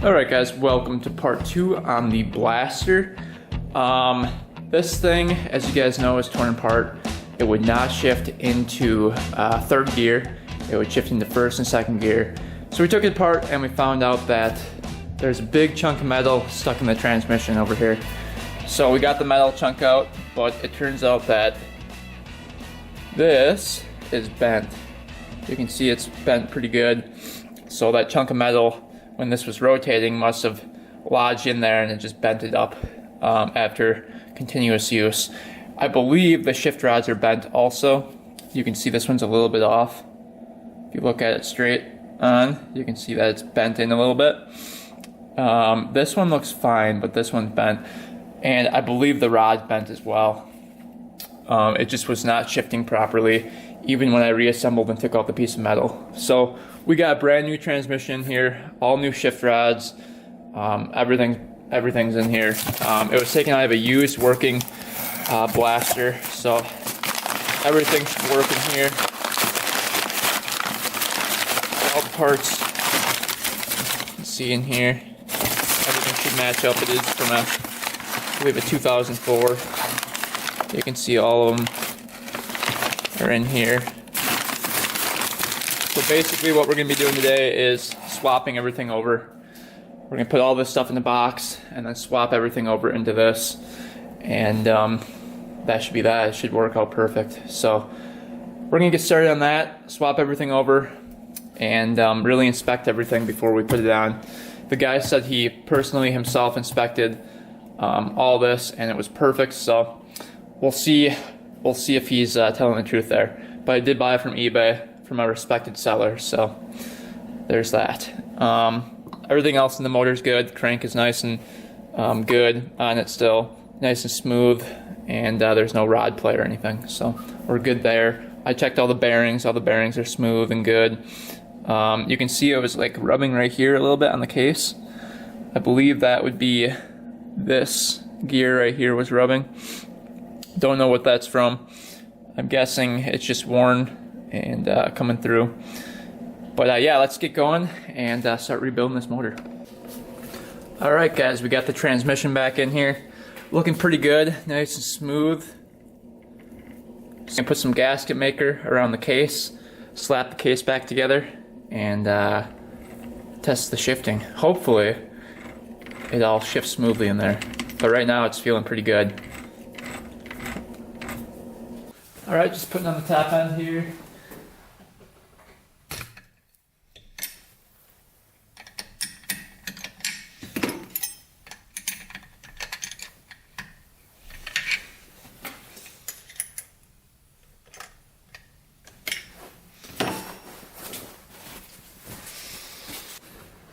Alright guys, welcome to part 2 on the Blaster. This thing, as you guys know, is torn apart. It would not shift into third gear. It would shift into first and second gear. So we took it apart and we found out that there's a big chunk of metal stuck in the transmission over here. So we got the metal chunk out, but it turns out that this is bent. You can see it's bent pretty good. So that chunk of metal, when this was rotating, must have lodged in there and it just bent it up after continuous use. I believe the shift rods are bent also. You can see this one's a little bit off. If you look at it straight on, you can see that it's bent in a little bit. This one looks fine, but this one's bent. And I believe the rod's bent as well. It just was not shifting properly, even when I reassembled and took out the piece of metal. So we got a brand new transmission here, all new shift rods, everything's in here. It was taken out of a used working Blaster, so everything should work in here. All the parts you can see in here, everything should match up. It is from I believe a 2004. You can see all of them are in here. So basically what we're going to be doing today is swapping everything over. We're going to put all this stuff in the box and then swap everything over into this. And that should be that. It should work out perfect. So we're going to get started on that, swap everything over, and really inspect everything before we put it on. The guy said he personally himself inspected all this and it was perfect. So we'll see if he's telling the truth there. But I did buy it from eBay from a respected seller, so there's that. Everything else in the motor is good. The crank is nice and good on it still, nice and smooth, and there's no rod play or anything, so we're good there. I checked all the bearings are smooth and good. You can see it was like rubbing right here a little bit on the case. I believe that would be this gear right here was rubbing. Don't know what that's from. I'm guessing it's just worn and coming through. But yeah, let's get going and start rebuilding this motor. Alright guys, we got the transmission back in here. Looking pretty good, nice and smooth. Just gonna put some gasket maker around the case, slap the case back together, and test the shifting. Hopefully it all shifts smoothly in there. But right now it's feeling pretty good. Alright, just putting on the top end here.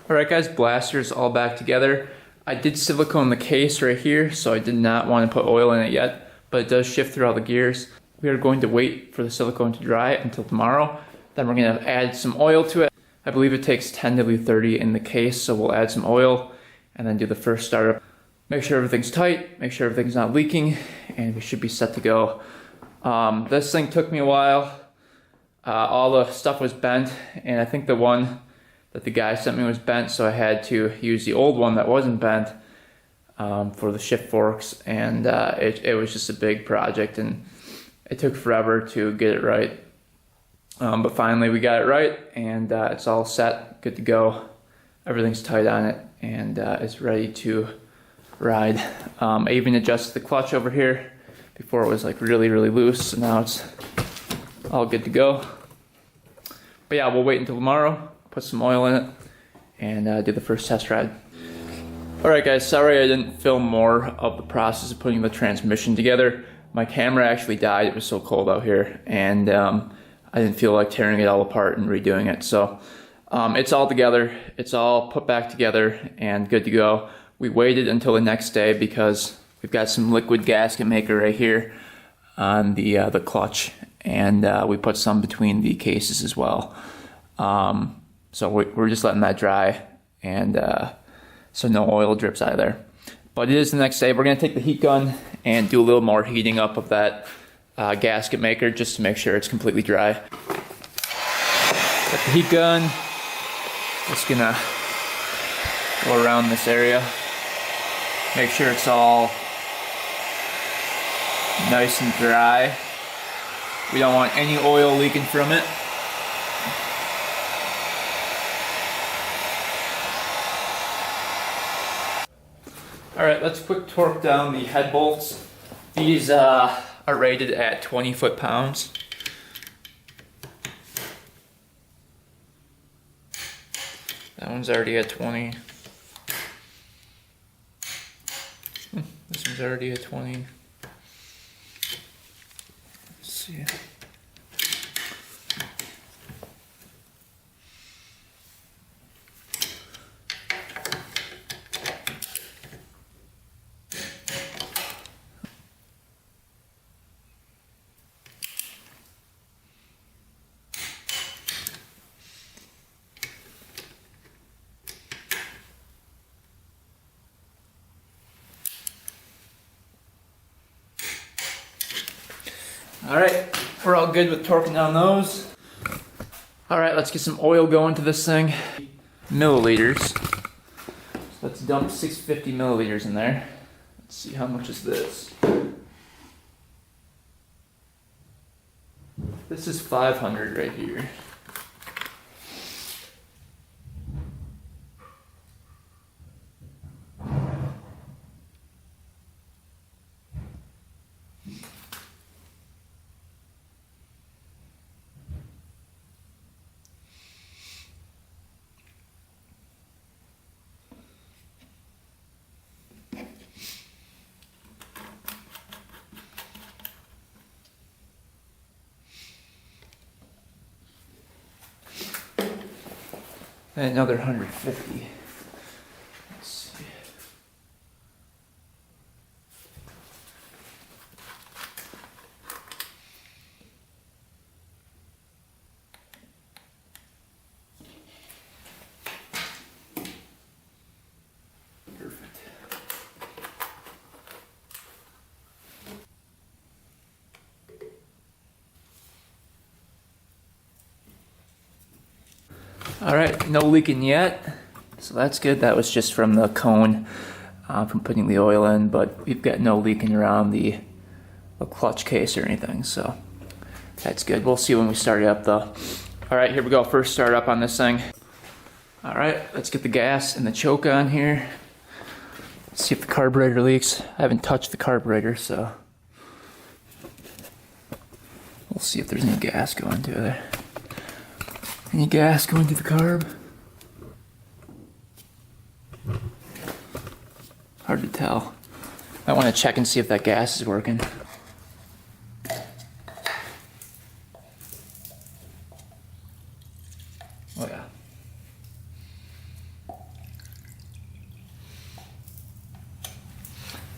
Alright guys, Blaster's all back together. I did silicone the case right here, so I did not want to put oil in it yet, but it does shift through all the gears. We are going to wait for the silicone to dry until tomorrow. Then we're going to add some oil to it. I believe it takes 10 to 30 in the case, so we'll add some oil and then do the first startup. Make sure everything's tight, make sure everything's not leaking, and we should be set to go. This thing took me a while. All the stuff was bent, and I think the one that the guy sent me was bent, so I had to use the old one that wasn't bent for the shift forks, and it was just a big project, and it took forever to get it right. But finally we got it right, and it's all set, good to go. Everything's tight on it, and it's ready to ride. I even adjusted the clutch over here. Before it was like really loose, so now it's all good to go. But yeah, we'll wait until tomorrow, put some oil in it, and do the first test ride. Alright guys, sorry I didn't film more of the process of putting the transmission together. My camera actually died, it was so cold out here, and I didn't feel like tearing it all apart and redoing it. So it's all together, it's all put back together and good to go. We waited until the next day because we've got some liquid gasket maker right here on the clutch, and we put some between the cases as well. So we're just letting that dry, and so no oil drips out of there. But it is the next day. We're going to take the heat gun and do a little more heating up of that gasket maker just to make sure it's completely dry. Got the heat gun. Just gonna Go around this area. Make sure it's all nice and dry. We don't want any oil leaking from it. Alright, let's quick torque down the head bolts. These are rated at 20 foot-pounds. That one's already at 20. This one's already at 20. Let's see. Alright, we're all good with torquing down those. Alright, let's get some oil going to this thing. Milliliters. So let's dump 650 milliliters in there. Let's see, how much is this? This is 500 right here. And another 150. Let's see. Perfect. Alright, no leaking yet, so that's good. That was just from the cone, from putting the oil in, but we've got no leaking around the clutch case or anything, so that's good. We'll see when we start it up though. Alright, here we go, first start up on this thing. Alright, let's get the gas and the choke on here. Let's see if the carburetor leaks. I haven't touched the carburetor, so we'll see if there's any gas going to there. Any gas going to the carb? Hard to tell. I want to check and see if that gas is working. Oh yeah.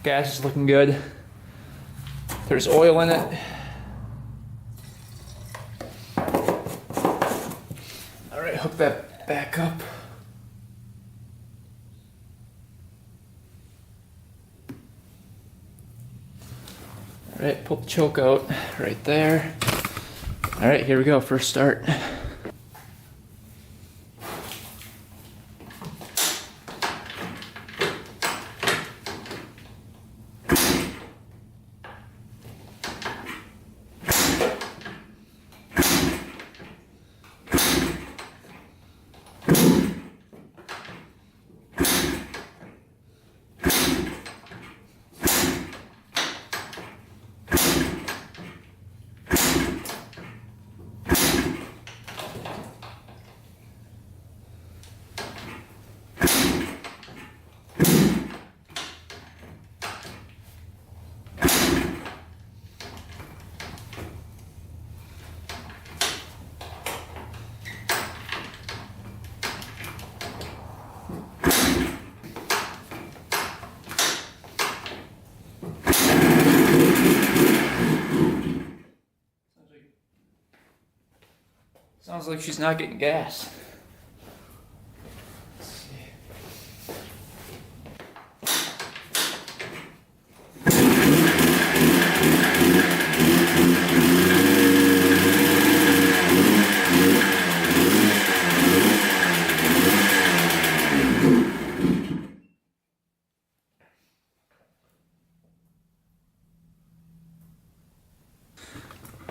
Gas is looking good. There's oil in it. Hook that back up. Alright, pull the choke out right there. Alright, here we go, first start. Sounds like she's not getting gas. Let's see.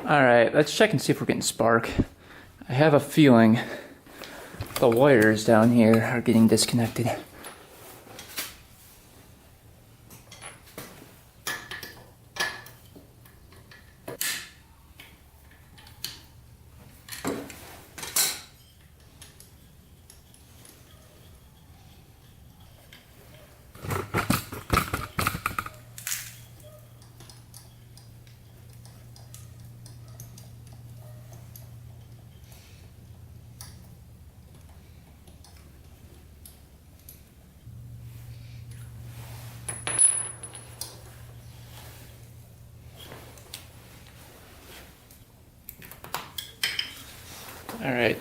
Alright, let's check and see if we're getting spark. I have a feeling the wires down here are getting disconnected. Alright,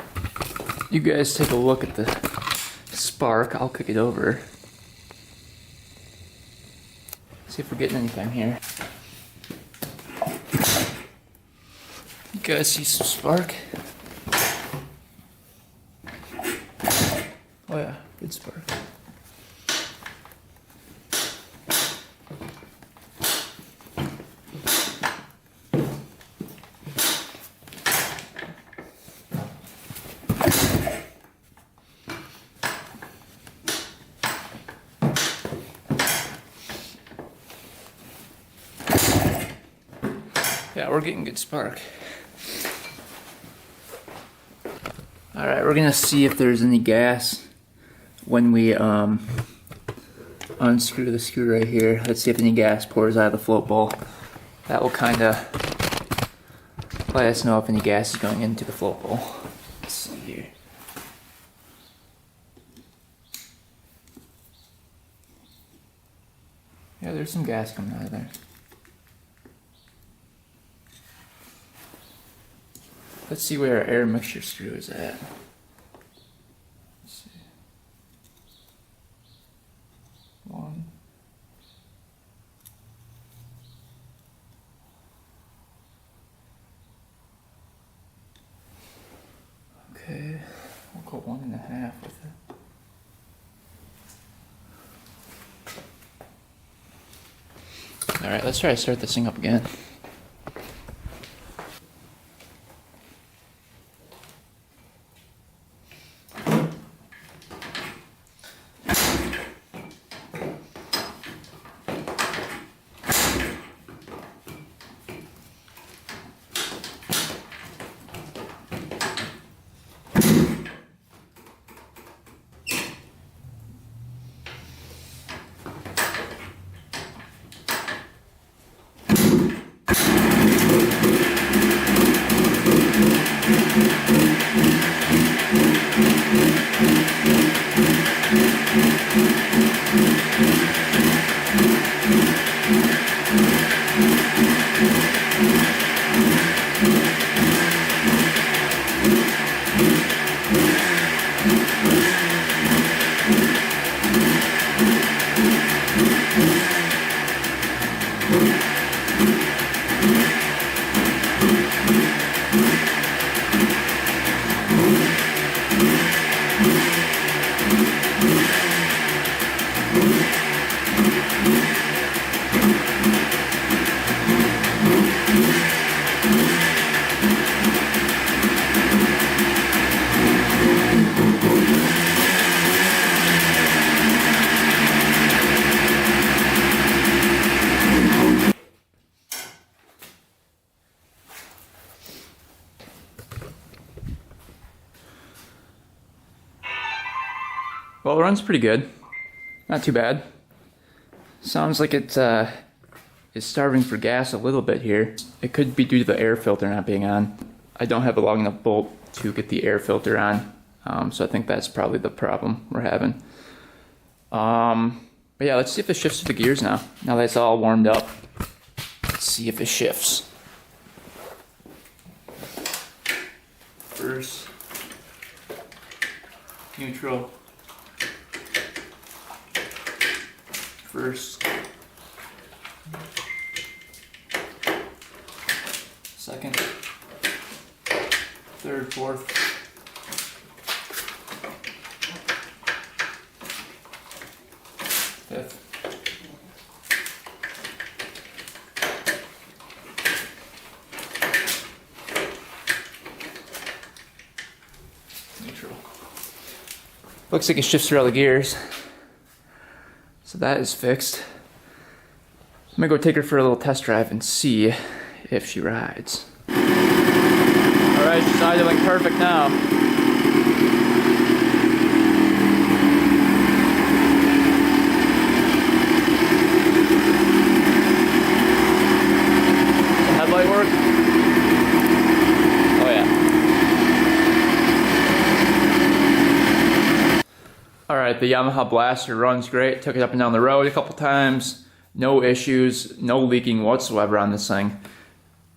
you guys take a look at the spark. I'll kick it over. See if we're getting anything here. You guys see some spark? Oh yeah, good spark. Yeah, we're getting good spark. Alright, we're gonna see if there's any gas when we unscrew the screw right here. Let's see if any gas pours out of the float bowl. That will kinda let us know if any gas is going into the float bowl. Let's see here. Yeah, there's some gas coming out of there. Let's see where our air mixture screw is at. Let's see. 1. Okay, we'll go 1.5 with it. Alright, let's try to start this thing up again. Well, it runs pretty good. Not too bad. Sounds like it's starving for gas a little bit here. It could be due to the air filter not being on. I don't have a long enough bolt to get the air filter on, so I think that's probably the problem we're having. But yeah, let's see if it shifts to the gears now. Now that it's all warmed up, let's see if it shifts. First, neutral. First, second, third, fourth, fifth. Looks like it shifts through all the gears. So that is fixed. I'm gonna go take her for a little test drive and see if she rides. Alright, she's idling perfect now. The headlight work? Oh yeah. Alright, the Yamaha Blaster runs great. Took it up and down the road a couple times. No issues, no leaking whatsoever on this thing.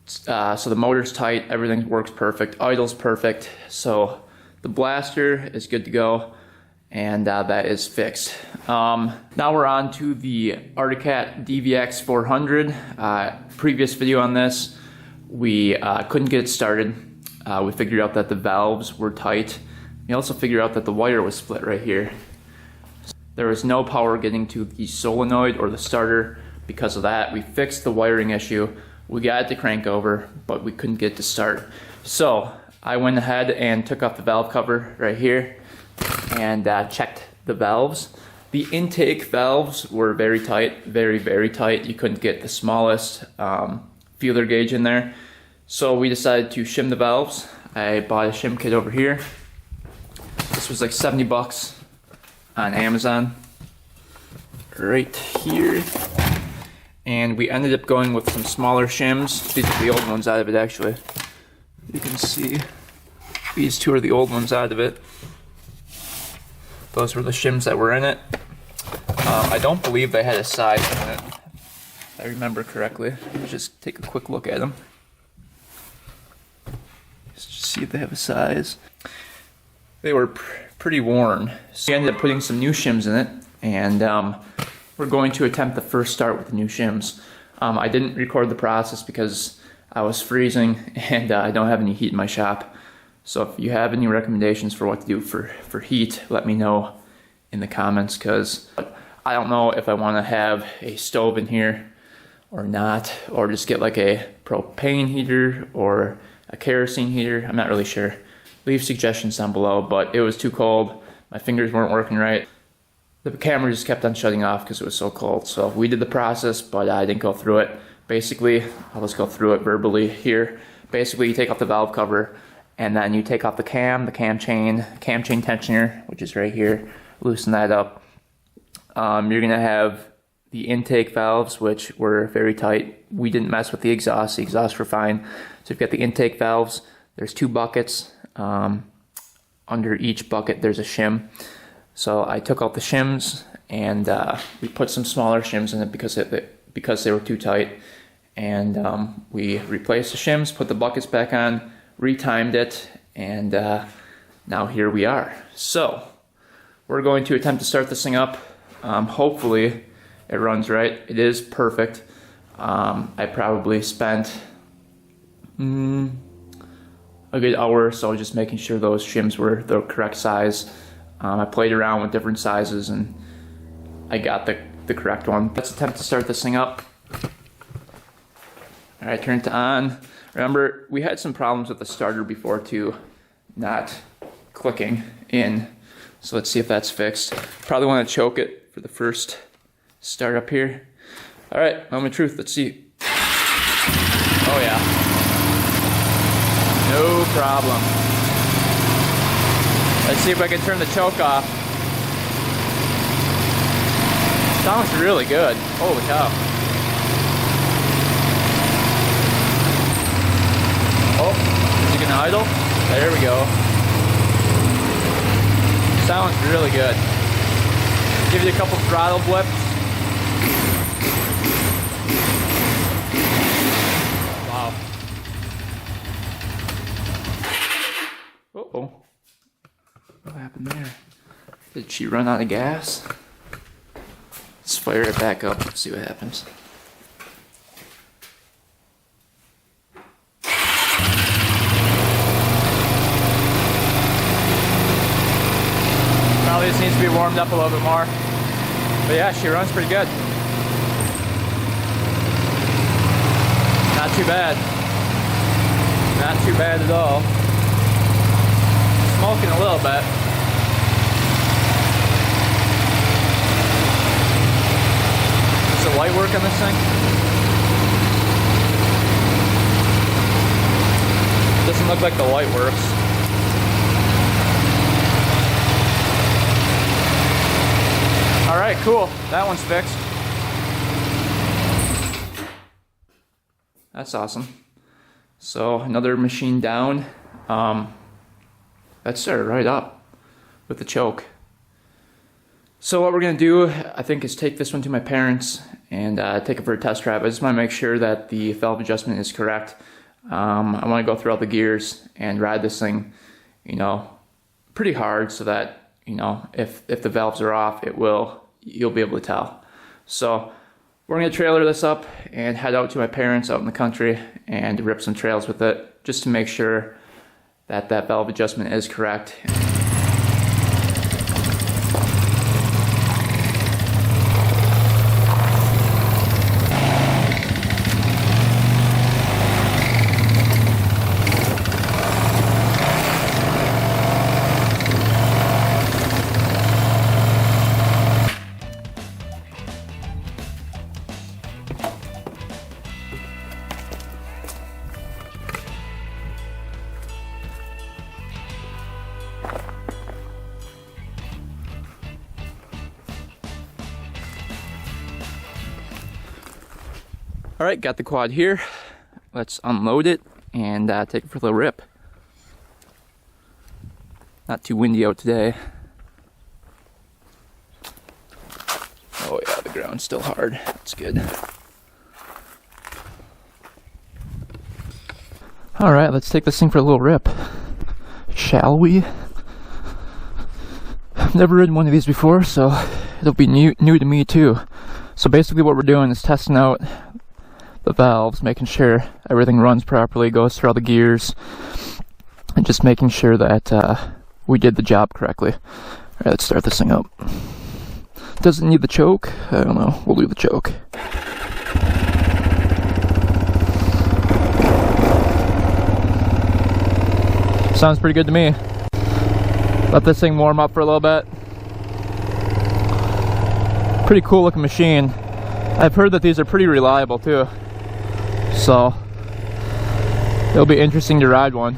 So the motor's tight, everything works perfect, idle's perfect. So the Blaster is good to go, and that is fixed. Now we're on to the Archicad Dvx 400. Previous video on this, we couldn't get it started. We figured out that the valves were tight. We also figured out that the wire was split right here. There was no power getting to the solenoid or the starter. Because of that, we fixed the wiring issue. We got it to crank over, but we couldn't get it to start. So I went ahead and took off the valve cover right here and checked the valves. The intake valves were very tight, very tight. You couldn't get the smallest feeler gauge in there. So we decided to shim the valves. I bought a shim kit over here. This was like 70 bucks. On Amazon, right here. And we ended up going with some smaller shims. These are the old ones out of it, actually. You can see these two are the old ones out of it. Those were the shims that were in it. I don't believe they had a size in it, if I remember correctly. Let's just take a quick look at them. Just see if they have a size. They were pretty worn. So we ended up putting some new shims in it, and we're going to attempt the first start with the new shims. I didn't record the process because I was freezing and I don't have any heat in my shop. So if you have any recommendations for what to do for heat, let me know in the comments, because I don't know if I want to have a stove in here or not, or just get like a propane heater or a kerosene heater. I'm not really sure. Leave suggestions down below, but it was too cold. My fingers weren't working right. The camera just kept on shutting off because it was so cold. So we did the process, but I didn't go through it. Basically, I'll just go through it verbally here. Basically, you take off the valve cover, and then you take off the cam chain tensioner, which is right here. Loosen that up. You're gonna have the intake valves, which were very tight. We didn't mess with the exhaust. The exhausts were fine. So you've got the intake valves. There's two buckets. Under each bucket there's a shim. So I took out the shims and we put some smaller shims in it because they were too tight, and we replaced the shims, put the buckets back on, retimed it, and now here we are. So we're going to attempt to start this thing up. Hopefully it runs right. It is perfect. I probably spent a good hour or so just making sure those shims were the correct size. I played around with different sizes and I got the correct one. Let's attempt to start this thing up. Alright, turn it on. Remember, we had some problems with the starter before too, not clicking in. So let's see if that's fixed. Probably want to choke it for the first start up here. Alright, moment of truth, let's see. Oh yeah. No problem. Let's see if I can turn the choke off. Sounds really good. Holy cow. Oh, is it gonna idle? There we go. Sounds really good. Give you a couple throttle blips. Wow. Uh-oh. What happened there? Did she run out of gas? Let's fire it back up and see what happens. Probably just needs to be warmed up a little bit more. But yeah, she runs pretty good. Not too bad. Not too bad at all. Smoking a little bit. work on this thing? Doesn't look like the light works. Alright, cool. That one's fixed. That's awesome. So another machine down. That started right up with the choke. So what we're gonna do, I think, is take this one to my parents and take it for a test drive. I just want to make sure that the valve adjustment is correct. I want to go through all the gears and ride this thing, you know, pretty hard so that, you know, if the valves are off, you'll be able to tell. So we're gonna trailer this up and head out to my parents out in the country and rip some trails with it, just to make sure that that valve adjustment is correct. Alright, got the quad here. Let's unload it and take it for a little rip. Not too windy out today. Oh yeah, the ground's still hard. That's good. Alright, let's take this thing for a little rip. Shall we? I've never ridden one of these before, so it'll be new to me too. So basically what we're doing is testing out the valves, making sure everything runs properly, goes through all the gears, and just making sure that we did the job correctly. Alright, let's start this thing up. Does it need the choke? I don't know. We'll do the choke. Sounds pretty good to me. Let this thing warm up for a little bit. Pretty cool looking machine. I've heard that these are pretty reliable too. So it'll be interesting to ride one.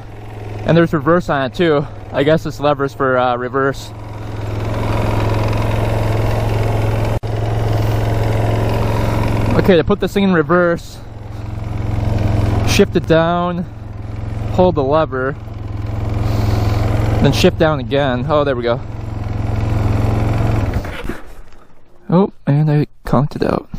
And there's reverse on it too. I guess this lever's for reverse. Okay, to put this thing in reverse, shift it down, hold the lever, then shift down again. Oh, there we go. Oh, and I conked it out.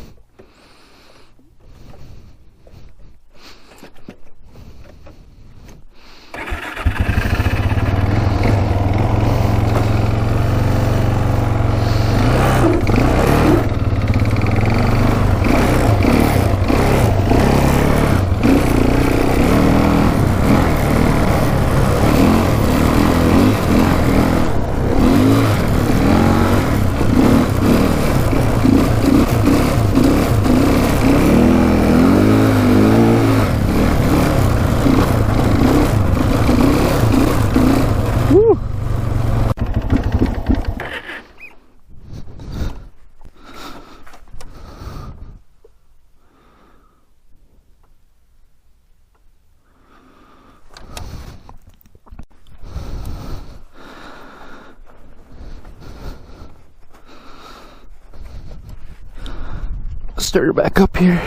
Start her back up here.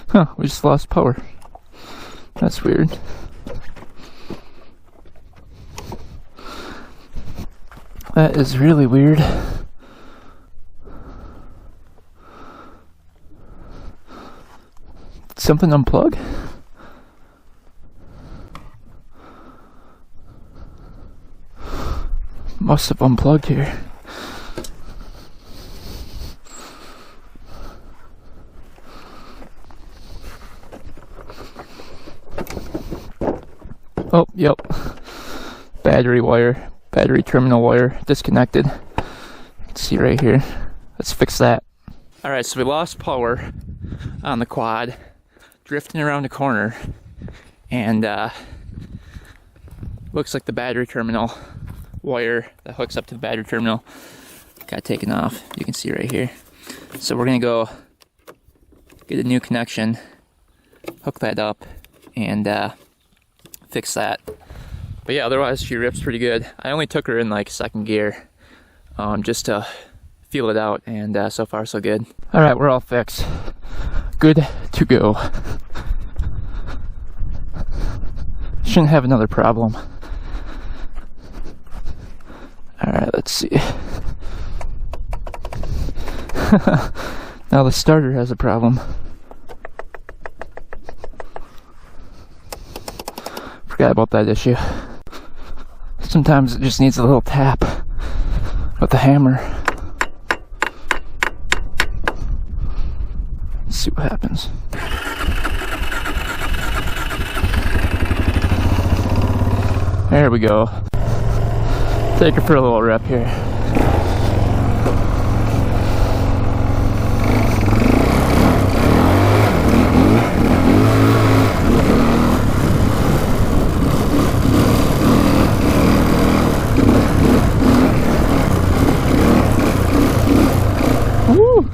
Huh, we just lost power. That's weird. That is really weird. Did something unplug? Must have unplugged here. Oh, yep. Battery wire, battery terminal wire disconnected. You can see right here. Let's fix that. Alright, so we lost power on the quad. drifting around the corner, and looks like the battery terminal wire that hooks up to the battery terminal got taken off. You can see right here. So we're gonna go get a new connection, hook that up, and fix that. But yeah, otherwise she rips pretty good. I only took her in like second gear just to feel it out, and so far so good. All right, we're all fixed. Good to go. Shouldn't have another problem. All right, let's see. Now the starter has a problem. Forgot about that issue. Sometimes it just needs a little tap with the hammer. Let's see what happens. There we go. Take her for a little rep here. Woo!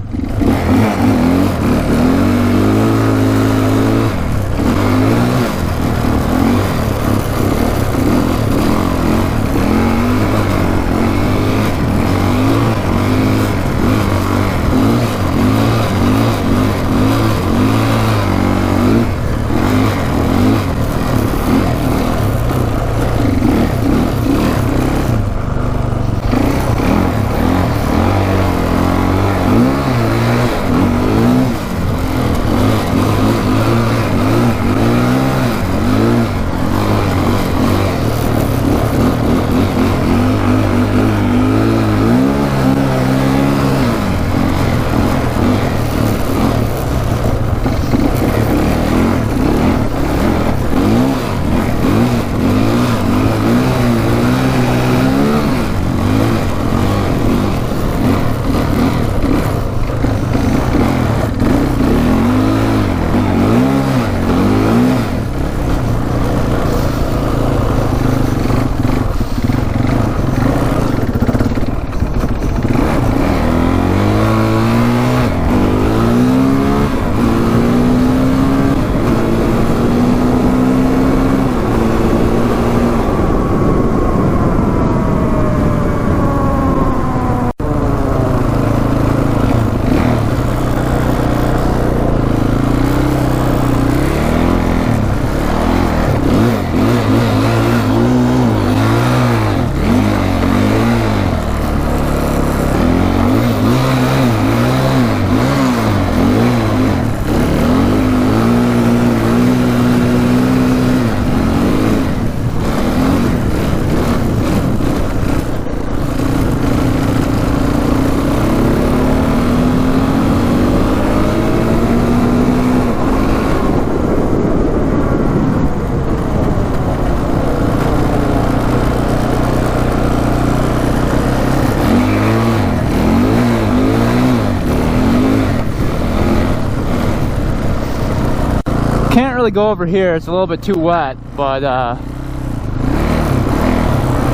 Can't really go over here, it's a little bit too wet, but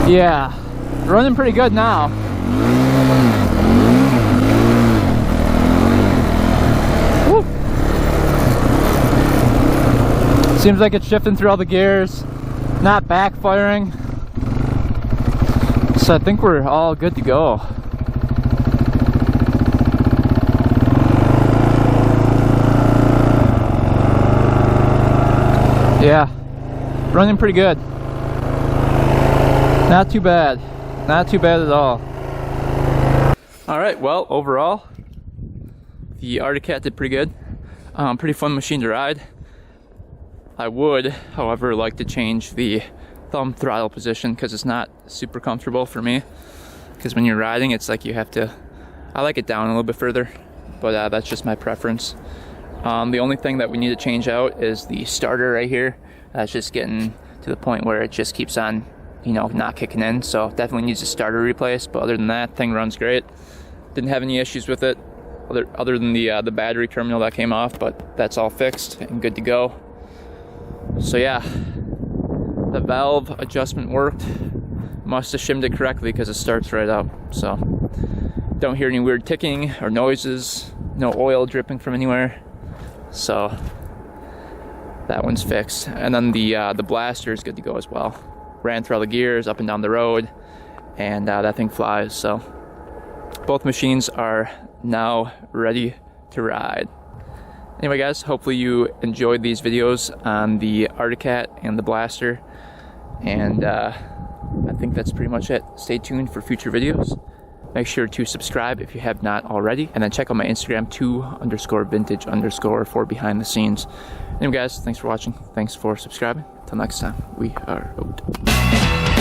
yeah, running pretty good now. Woo. Seems like it's shifting through all the gears, not backfiring, so I think we're all good to go. Yeah, running pretty good. Not too bad. Not too bad at all. Alright, well, overall, the Archicad did pretty good. Pretty fun machine to ride. I would, however, like to change the thumb throttle position because it's not super comfortable for me. Because when you're riding, it's like you have to... I like it down a little bit further, but that's just my preference. The only thing that we need to change out is the starter right here. That's just getting to the point where it just keeps on, you know, not kicking in. So definitely needs a starter replaced. But other than that, thing runs great. Didn't have any issues with it. other than the battery terminal that came off, but that's all fixed and good to go. So yeah, the valve adjustment worked. Must have shimmed it correctly because it starts right up. So don't hear any weird ticking or noises, no oil dripping from anywhere. So that one's fixed. And then the blaster is good to go as well. Ran through all the gears up and down the road, and that thing flies. So both machines are now ready to ride. Anyway guys, hopefully you enjoyed these videos on the Arctic and the Blaster, and I think that's pretty much it. Stay tuned for future videos. Make sure to subscribe if you have not already, and then check out my Instagram 2_vintage_ for behind the scenes. Anyway guys, thanks for watching, thanks for subscribing. Till next time, we are out.